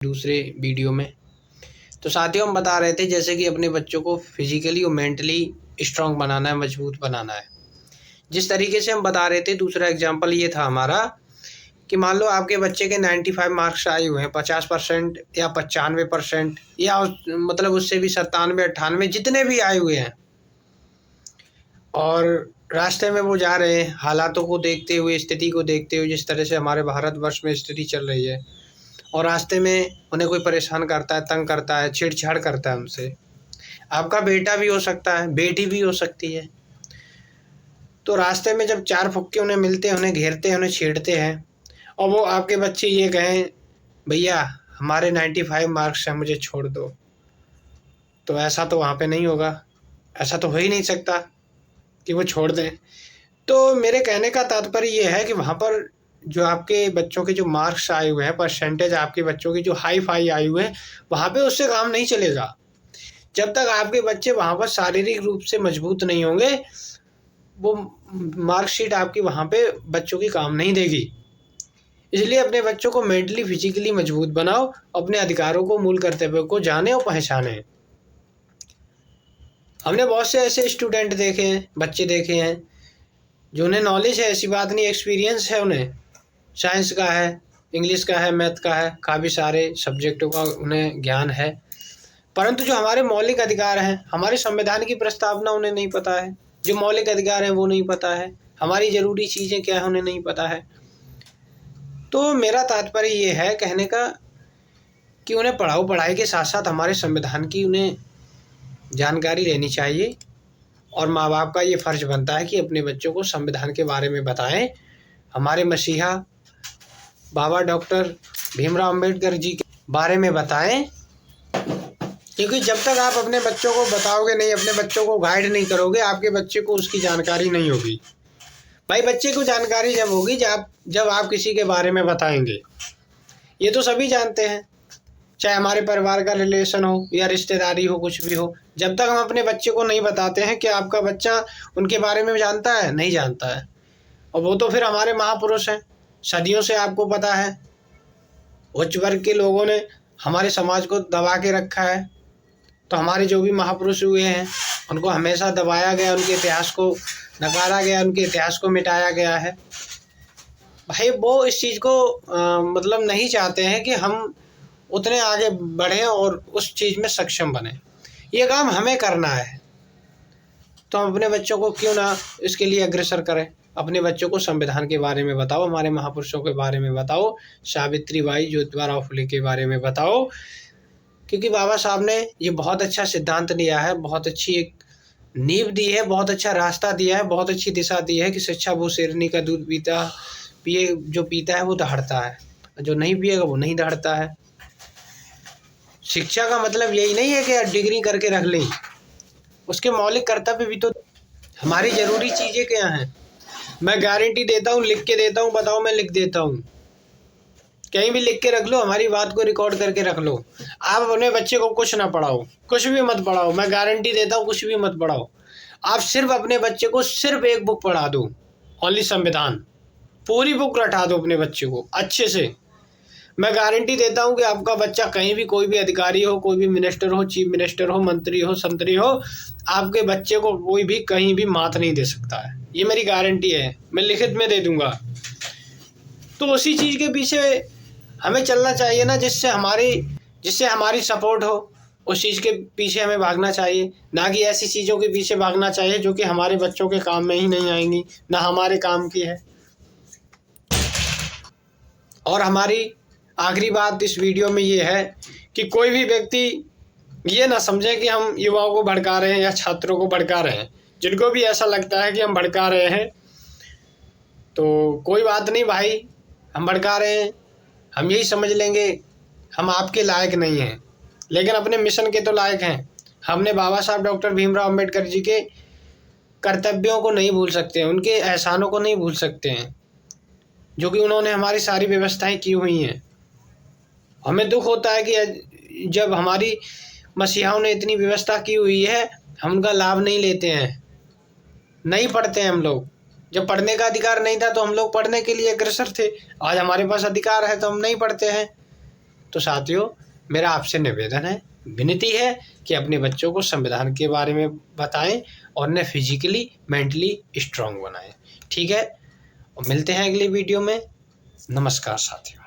दूसरे वीडियो में। तो साथियों, हम बता रहे थे जैसे कि अपने बच्चों को फिजिकली और मेंटली स्ट्रांग बनाना है, मजबूत बनाना है। जिस तरीके से हम बता रहे थे, दूसरा एग्जांपल ये था हमारा कि मान लो आपके बच्चे के 95 मार्क्स आए हुए हैं, 50% या 95% या मतलब उससे भी 97-98 जितने भी आए हुए हैं, और रास्ते में वो जा रहे हैं हालातों को देखते हुए, स्थिति को देखते हुए, जिस तरह से हमारे भारतवर्ष में स्थिति चल रही है, और रास्ते में उन्हें कोई परेशान करता है, तंग करता है, छेड़छाड़ करता है उनसे। आपका बेटा भी हो सकता है, बेटी भी हो सकती है। तो रास्ते में जब चार फुक्के उन्हें मिलते हैं, उन्हें घेरते हैं, उन्हें छेड़ते हैं, और वो आपके बच्चे ये कहें भैया हमारे 95 मार्क्स हैं, मुझे छोड़ दो, तो ऐसा तो वहाँ पे नहीं होगा। ऐसा तो हो ही नहीं सकता कि वो छोड़ दें। तो मेरे कहने का तात्पर्य ये है कि वहाँ पर जो आपके बच्चों के जो मार्क्स आए हुए हैं, परसेंटेज आपके बच्चों की जो हाई फाई आए हुए हैं, वहाँ पे उससे काम नहीं चलेगा। जब तक आपके बच्चे वहाँ पर शारीरिक रूप से मजबूत नहीं होंगे, वो मार्कशीट आपकी वहाँ पे बच्चों की काम नहीं देगी। इसलिए अपने बच्चों को मेंटली फिजिकली मजबूत बनाओ, अपने अधिकारों को, मूल कर्तव्यों को जाने और पहचाने। हमने बहुत से ऐसे स्टूडेंट देखे हैं, बच्चे देखे हैं जो उन्हें नॉलेज है, ऐसी बात नहीं, एक्सपीरियंस है, उन्हें साइंस का है, इंग्लिश का है, मैथ का है, काफ़ी सारे सब्जेक्टों का उन्हें ज्ञान है, परंतु जो हमारे मौलिक अधिकार हैं, हमारे संविधान की प्रस्तावना उन्हें नहीं पता है। जो मौलिक अधिकार हैं वो नहीं पता है, हमारी ज़रूरी चीज़ें क्या है उन्हें नहीं पता है। तो मेरा तात्पर्य ये है कहने का कि उन्हें पढ़ाओ, पढ़ाई के साथ साथ हमारे संविधान की उन्हें जानकारी लेनी चाहिए, और माँ बाप का ये फ़र्ज़ बनता है कि अपने बच्चों को संविधान के बारे में बताएं, हमारे मसीहा बाबा डॉक्टर भीमराव अम्बेडकर जी के बारे में बताएं। क्योंकि जब तक आप अपने बच्चों को बताओगे नहीं, अपने बच्चों को गाइड नहीं करोगे, आपके बच्चे को उसकी जानकारी नहीं होगी। भाई बच्चे को जानकारी जब होगी जब आप किसी के बारे में बताएंगे। ये तो सभी जानते हैं, चाहे हमारे परिवार का रिलेशन हो या रिश्तेदारी हो, कुछ भी हो, जब तक हम अपने बच्चे को नहीं बताते हैं कि आपका बच्चा उनके बारे में जानता है, नहीं जानता है। और वो तो फिर हमारे महापुरुष हैं, सदियों से आपको पता है उच्च वर्ग के लोगों ने हमारे समाज को दबा के रखा है। तो हमारे जो भी महापुरुष हुए हैं उनको हमेशा दबाया गया, उनके इतिहास को नकारा गया, उनके इतिहास को मिटाया गया है। भाई वो इस चीज़ को मतलब नहीं चाहते हैं कि हम उतने आगे बढ़ें और उस चीज़ में सक्षम बने। ये काम हमें करना है, तो हम अपने बच्चों को क्यों ना इसके लिए अग्रसर करें। अपने बच्चों को संविधान के बारे में बताओ, हमारे महापुरुषों के बारे में बताओ, सावित्रीबाई ज्योतिबा फुले के बारे में बताओ, क्योंकि बाबा साहब ने ये बहुत अच्छा सिद्धांत दिया है, बहुत अच्छी एक नींव दी है, बहुत अच्छा रास्ता दिया है, बहुत अच्छी दिशा दी है कि शिक्षा वो शेरनी का दूध जो पीता है वो दहाड़ता है, जो नहीं पिएगा वो नहीं दहाड़ता है। शिक्षा का मतलब यही नहीं है कि डिग्री करके रख लें, उसके मौलिक कर्तव्य भी तो, हमारी ज़रूरी चीज़ें क्या हैं। मैं गारंटी देता हूँ, लिख के देता हूँ, बताओ मैं लिख देता हूँ, कहीं भी लिख के रख लो, हमारी बात को रिकॉर्ड करके रख लो। आप अपने बच्चे को कुछ ना पढ़ाओ, कुछ भी मत पढ़ाओ, मैं गारंटी देता हूँ, कुछ भी मत पढ़ाओ। आप सिर्फ अपने बच्चे को सिर्फ एक बुक पढ़ा दो, ओनली संविधान, पूरी बुक रटा दो अपने बच्चे को अच्छे से। मैं गारंटी देता हूँ कि आपका बच्चा कहीं भी, कोई भी अधिकारी हो, कोई भी मिनिस्टर हो, चीफ मिनिस्टर हो, मंत्री हो, संतरी हो, आपके बच्चे को कोई भी कहीं भी मात नहीं दे सकता है। ये मेरी गारंटी है, मैं लिखित में दे दूंगा। तो उसी चीज़ के पीछे हमें चलना चाहिए ना, जिससे हमारी सपोर्ट हो, उस चीज़ के पीछे हमें भागना चाहिए, ना कि ऐसी चीज़ों के पीछे भागना चाहिए जो कि हमारे बच्चों के काम में ही नहीं आएंगी, ना हमारे काम की है। और हमारी आखिरी बात इस वीडियो में ये है कि कोई भी व्यक्ति ये ना समझे कि हम युवाओं को भड़का रहे हैं या छात्रों को भड़का रहे हैं। जिनको भी ऐसा लगता है कि हम भड़का रहे हैं, तो कोई बात नहीं भाई, हम भड़का रहे हैं, हम यही समझ लेंगे हम आपके लायक नहीं हैं, लेकिन अपने मिशन के तो लायक हैं। हमने बाबा साहब डॉक्टर भीमराव अम्बेडकर जी के कर्तव्यों को नहीं भूल सकते हैं, उनके एहसानों को नहीं भूल सकते हैं, जो कि उन्होंने हमारी सारी व्यवस्थाएं की हुई हैं। हमें दुख होता है कि जब हमारी मसीहाओं ने इतनी व्यवस्था की हुई है, हम उनका लाभ नहीं लेते हैं, नहीं पढ़ते हैं हम लोग। जब पढ़ने का अधिकार नहीं था तो हम लोग पढ़ने के लिए अग्रसर थे, आज हमारे पास अधिकार है तो हम नहीं पढ़ते हैं। तो साथियों मेरा आपसे निवेदन है, विनती है कि अपने बच्चों को संविधान के बारे में बताएं और उन्हें फिजिकली मेंटली स्ट्रांग बनाएं। ठीक है, और मिलते हैं अगली वीडियो में। नमस्कार साथियों।